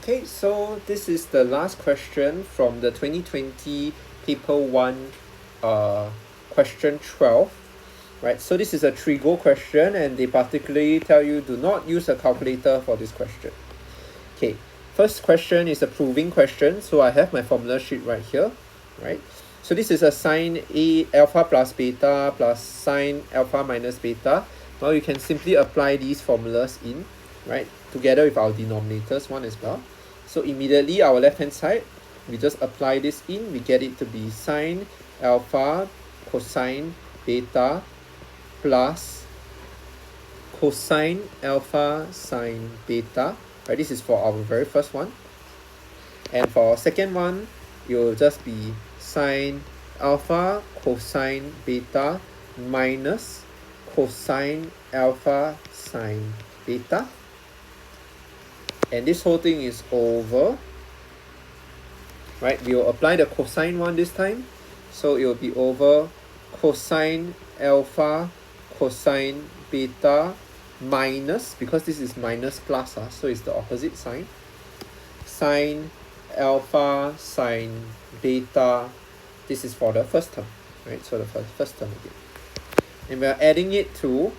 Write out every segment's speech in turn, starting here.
Okay, so this is the last question from the 2020 paper 1 question 12, right? So this is a trigo question, and they particularly tell you do not use a calculator for this question. Okay, first question is a proving question, so I have my formula sheet right here, right? So this is a sine A alpha plus beta plus sine alpha minus beta. Now you can simply apply these formulas in, right, together with our denominators one as well. So immediately our left hand side, we just apply this in, we get it to be sine alpha cosine beta plus cosine alpha sine beta, right? This is for our very first one. And for our second one, it will just be sine alpha cosine beta minus cosine alpha sine beta. And this whole thing is over, right? We will apply the cosine one this time. So it will be over cosine alpha cosine beta minus, because this is minus plus, so it's the opposite sign, sine alpha sine beta. This is for the first term, right? So the first term again. And we are adding it to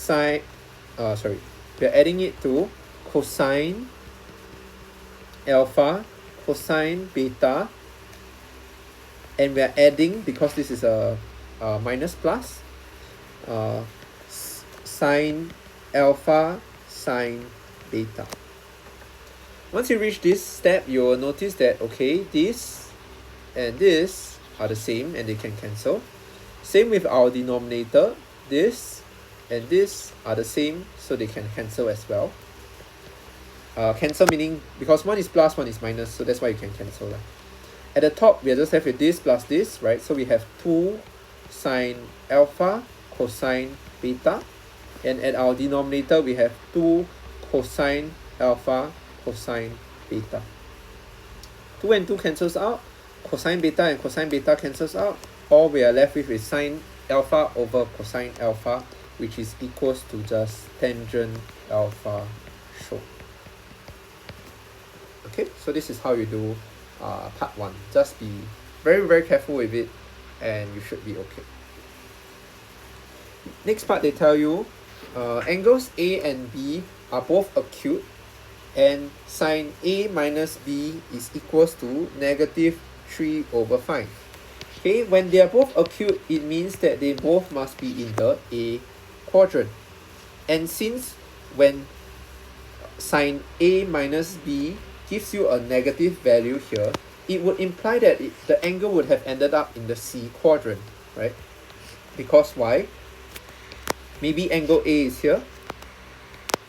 we are adding it to cosine alpha cosine beta, and we are adding, because this is a minus plus, sine alpha sine beta. Once you reach this step, you will notice that, okay, this and this are the same and they can cancel. Same with our denominator, this and this are the same, so they can cancel as well. Cancel meaning because one is plus, one is minus, so that's why you can cancel. At the top, we are just left with this plus this, right? So we have 2 sine alpha cosine beta, and at our denominator, we have 2 cosine alpha cosine beta. 2 and 2 cancels out, cosine beta and cosine beta cancels out. All we are left with is sine alpha over cosine alpha, which is equals to just tangent alpha shown. Okay, so this is how you do part 1. Just be very, very careful with it and you should be okay. Next part, they tell you angles A and B are both acute, and sine A minus B is equals to negative 3 over 5. Okay, when they are both acute, it means that they both must be in the A quadrant. And since when sine A minus B gives you a negative value here, it would imply that the angle would have ended up in the C quadrant, right? Because why? Maybe angle A is here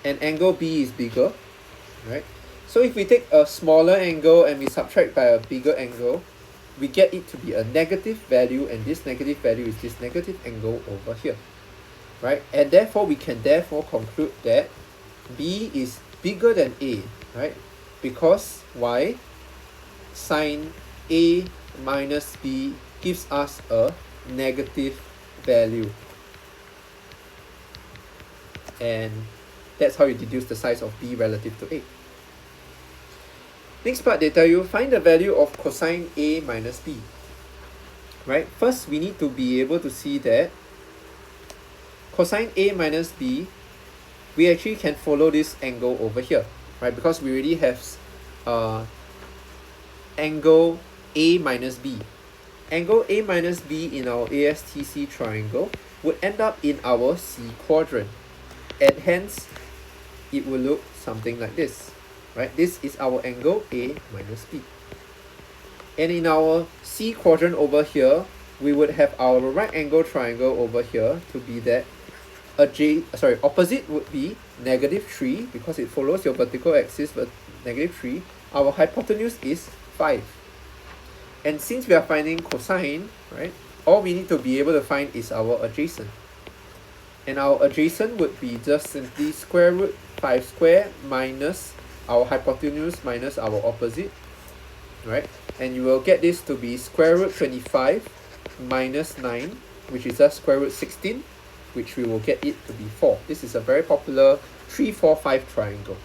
and angle B is bigger, right? So if we take a smaller angle and we subtract by a bigger angle, we get it to be a negative value, and this negative value is this negative angle over here, right? And therefore we can conclude that B is bigger than A, right? Because why? Sine A minus B gives us a negative value, and that's how you deduce the size of B relative to A. Next part, they tell you find the value of cosine A minus B. Right? First, we need to be able to see that cosine A minus B, we actually can follow this angle over here, right? Because we already have angle A minus B. Angle A minus B in our ASTC triangle would end up in our C quadrant, and hence it will look something like this, right? This is our angle A minus B. And in our C quadrant over here, we would have our right angle triangle over here to be that opposite would be negative 3, because it follows your vertical axis, but negative 3. Our hypotenuse is 5. And since we are finding cosine, right, all we need to be able to find is our adjacent. And our adjacent would be just simply square root 5 square minus our hypotenuse minus our opposite, right? And you will get this to be square root 25 minus 9, which is just square root 16, which we will get it to be 4. This is a very popular 3, 4, 5 triangle.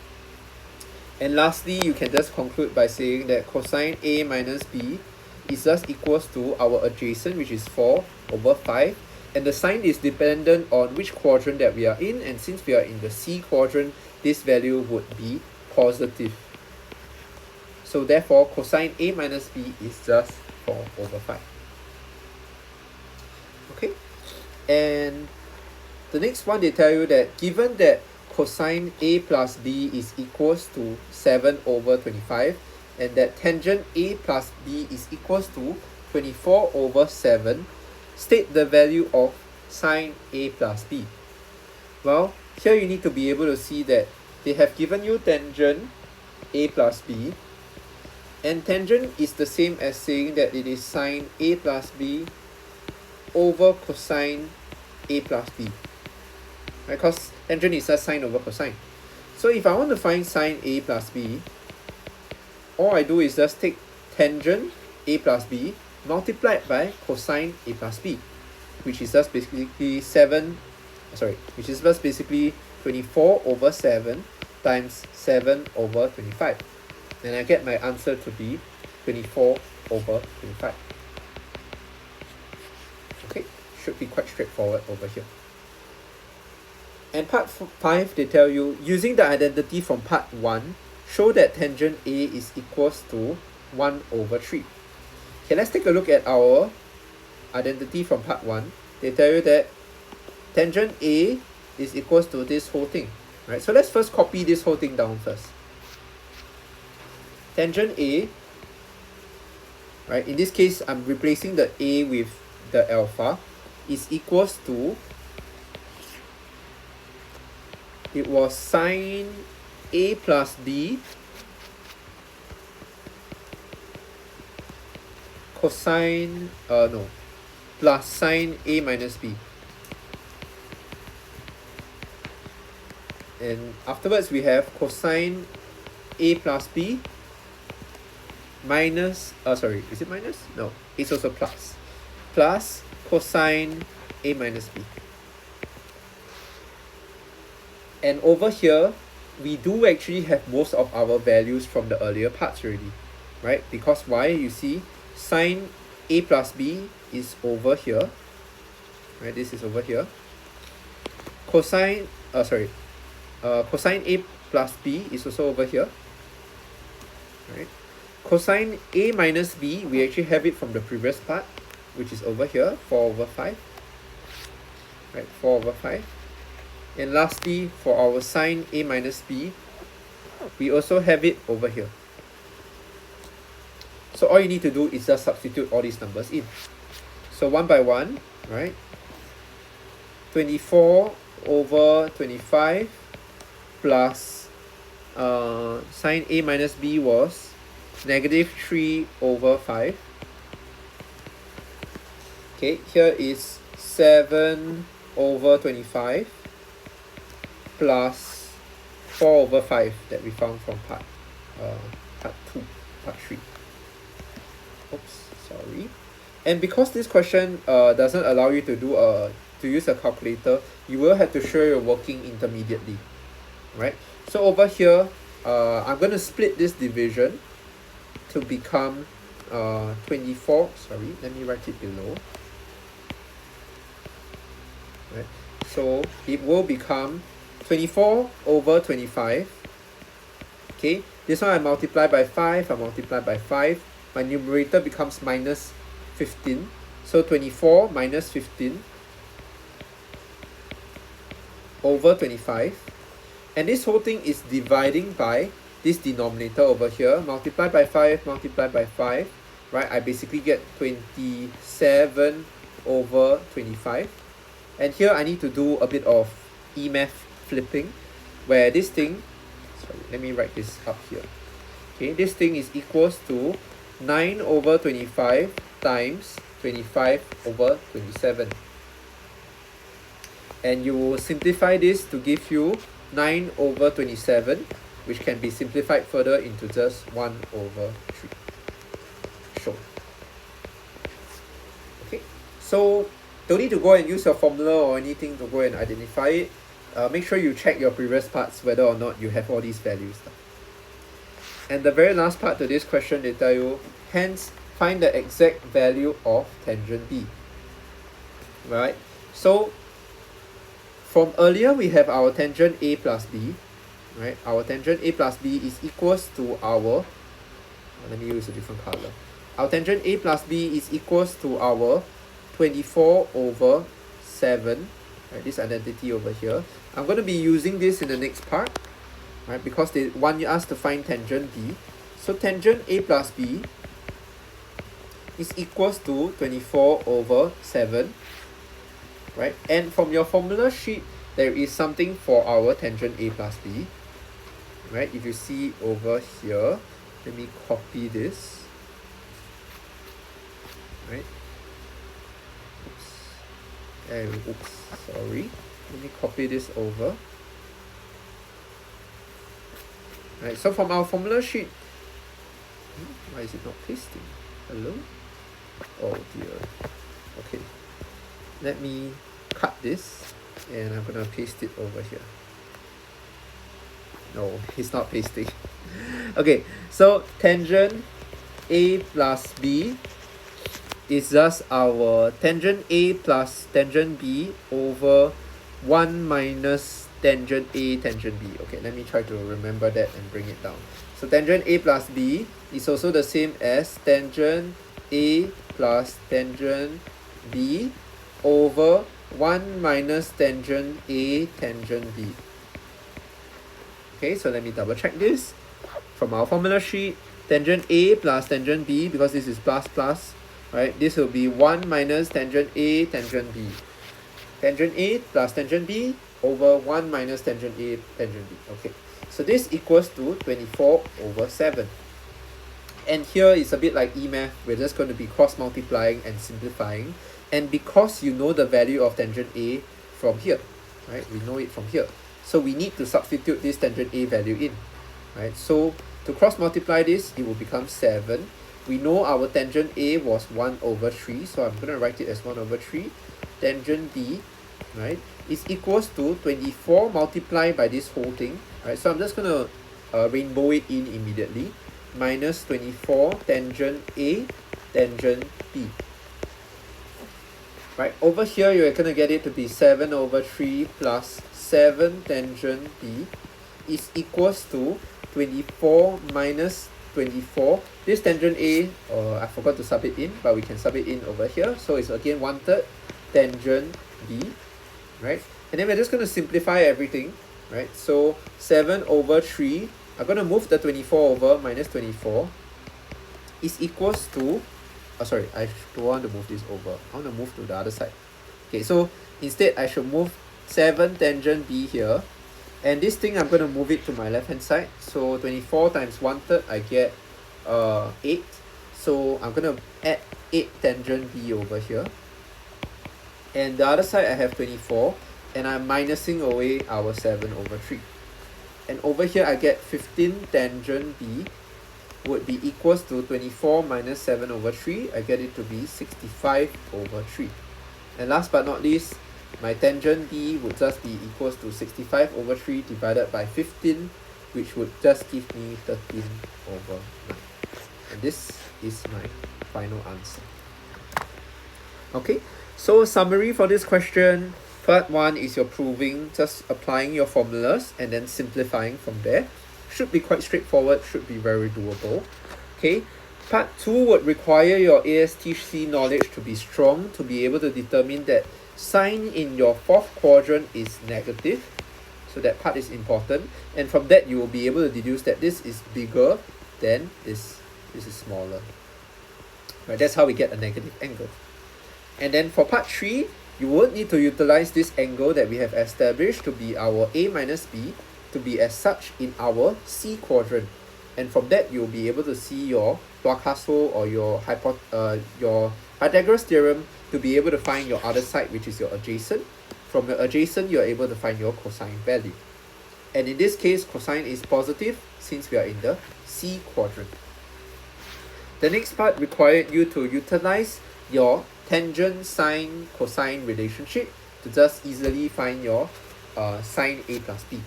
And lastly, you can just conclude by saying that cosine A minus B is thus equals to our adjacent, which is 4 over 5. And the sign is dependent on which quadrant that we are in. And since we are in the C quadrant, this value would be positive. So therefore, cosine A minus B is just 4 over 5. Okay? And the next one, they tell you that given that cosine A plus B is equals to 7 over 25 and that tangent A plus B is equals to 24 over 7, state the value of sine A plus B. Well, here you need to be able to see that they have given you tangent A plus B, and tangent is the same as saying that it is sine A plus B over cosine A plus B. Right? Because tangent is just sine over cosine. So if I want to find sine A plus B, all I do is just take tangent A plus B multiplied by cosine A plus B, which is just basically 24 over 7 times 7 over 25. And I get my answer to be 24 over 25. Okay, should be quite straightforward over here. And part 5, they tell you, using the identity from part 1, show that tangent A is equals to 1 over 3. Okay, let's take a look at our identity from part 1. They tell you that tangent A is equals to this whole thing. Right? So let's first copy this whole thing down first. Tangent A, right, in this case, I'm replacing the A with the alpha, is equals to, it was sine A plus B cosine, plus sine A minus B. And afterwards we have cosine A plus B minus, is it minus? No, it's also plus. Plus cosine A minus B. And over here, we do actually have most of our values from the earlier parts already, right? Because why? You see, sine A plus B is over here, right? This is over here. Cosine A plus B is also over here, right? Cosine A minus B, we actually have it from the previous part, which is over here, 4 over 5, right? 4 over 5. And lastly, for our sine A minus B, we also have it over here. So all you need to do is just substitute all these numbers in. So one by one, right? 24 over 25 plus sine A minus B was negative 3 over 5. Okay, here is 7 over 25 plus 4 over 5 that we found from part 3. Oops, sorry. And because this question doesn't allow you to use a calculator, you will have to show your working intermediately, right? So over here, I'm going to split this division to become 24. Sorry, let me write it below. Right. So it will become 24 over 25. Okay, this one I multiply by 5, I multiply by 5. My numerator becomes minus 15. So 24 minus 15 over 25. And this whole thing is dividing by this denominator over here. Multiply by 5, multiply by 5. Right, I basically get 27 over 25. And here I need to do a bit of e-math flipping, where this thing, sorry, let me write this up here. Okay, this thing is equals to 9 over 25 times 25 over 27. And you will simplify this to give you 9 over 27, which can be simplified further into just 1 over 3. Sure. Okay, so don't need to go and use your formula or anything to go and identify it. Make sure you check your previous parts whether or not you have all these values. And the very last part to this question, they tell you, hence find the exact value of tangent B. Right? So from earlier, we have our tangent A plus B. Right? Our tangent A plus B is equals to our, let me use a different color. Our tangent A plus B is equals to our 24 over 7. Right? This identity over here. I'm going to be using this in the next part. Right? Because they want us to find tangent B. So tangent A plus B is equals to 24 over 7. Right? And from your formula sheet, there is something for our tangent A plus B. Right? If you see over here, let me copy this. Right? Oops, sorry. Let me copy this over. Right, so from our formula sheet, why is it not pasting? Hello? Oh dear. Okay. Let me cut this and I'm gonna paste it over here. No, it's not pasting. Okay, so tangent A plus B is just our tangent A plus tangent B over 1 minus tangent A tangent B. Okay, let me try to remember that and bring it down. So tangent A plus B is also the same as tangent A plus tangent B over 1 minus tangent A tangent B. Okay, so let me double check this. From our formula sheet, tangent A plus tangent B, because this is plus plus, right? This will be 1 minus tangent A tangent B. Tangent A plus tangent B over 1 minus tangent A tangent B. Okay, so this equals to 24 over 7. And here is a bit like E-math. We're just going to be cross multiplying and simplifying. And because you know the value of tangent A from here, right? We know it from here. So we need to substitute this tangent A value in, right? So to cross multiply this, it will become 7. We know our tangent A was 1 over 3. So I'm going to write it as 1 over 3. Tangent B, right, is equals to 24 multiplied by this whole thing, right? So I'm just going to rainbow it in immediately. Minus 24 tangent A tangent B. Right, over here you're going to get it to be 7 over 3 plus 7 tangent B is equals to 24 minus 24. This tangent A, I forgot to sub it in, but we can sub it in over here. So it's again 1/3 tangent B, right? And then we're just going to simplify everything, right? So 7 over 3, I'm going to move the 24 over, minus 24 is equals to, sorry, I don't want to move this over. I want to move to the other side. Okay, so instead I should move 7 tangent B here. And this thing, I'm going to move it to my left hand side. So 24 times 1/3, I get 8. So I'm going to add 8 tangent B over here. And the other side, I have 24. And I'm minusing away our 7 over 3. And over here, I get 15 tangent B would be equals to 24 minus 7 over 3. I get it to be 65 over 3. And last but not least, my tangent B would just be equals to 65 over 3 divided by 15, which would just give me 13 over 9. And this is my final answer. Okay, so summary for this question. Part 1 is your proving, just applying your formulas and then simplifying from there. Should be quite straightforward, should be very doable. Okay, part 2 would require your ASTC knowledge to be strong to be able to determine that sign in your fourth quadrant is negative. So that part is important. And from that, you will be able to deduce that this is bigger than this is smaller. Right, that's how we get a negative angle. And then for part 3, you would need to utilize this angle that we have established to be our A minus B to be as such in our C quadrant. And from that, you'll be able to see your Picasso or your Pythagoras theorem to be able to find your other side, which is your adjacent. From your adjacent, you're able to find your cosine value. And in this case, cosine is positive since we are in the C quadrant. The next part required you to utilize your tangent sine cosine relationship to just easily find your sine A plus B.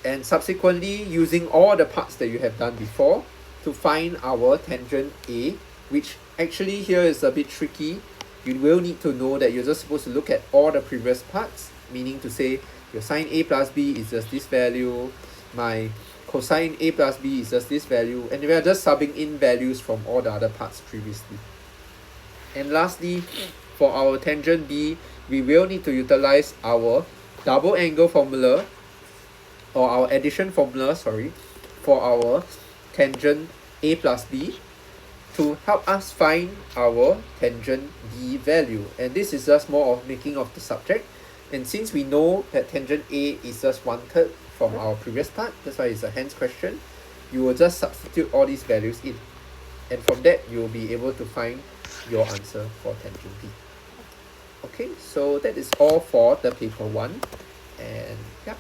And subsequently, using all the parts that you have done before to find our tangent A, which actually here is a bit tricky. You will need to know that you're just supposed to look at all the previous parts, meaning to say your sine A plus B is just this value, my cosine A plus B is just this value, and we are just subbing in values from all the other parts previously. And lastly, for our tangent B, we will need to utilize our double angle formula, or our addition formula, sorry, for our tangent A plus B to help us find our tangent B value. And this is just more of making of the subject. And since we know that tangent A is just 1/3 from our previous part, that's why it's a hence question, you will just substitute all these values in. And from that, you will be able to find your answer for tangent B. Okay, so that is all for the paper 1. And yeah.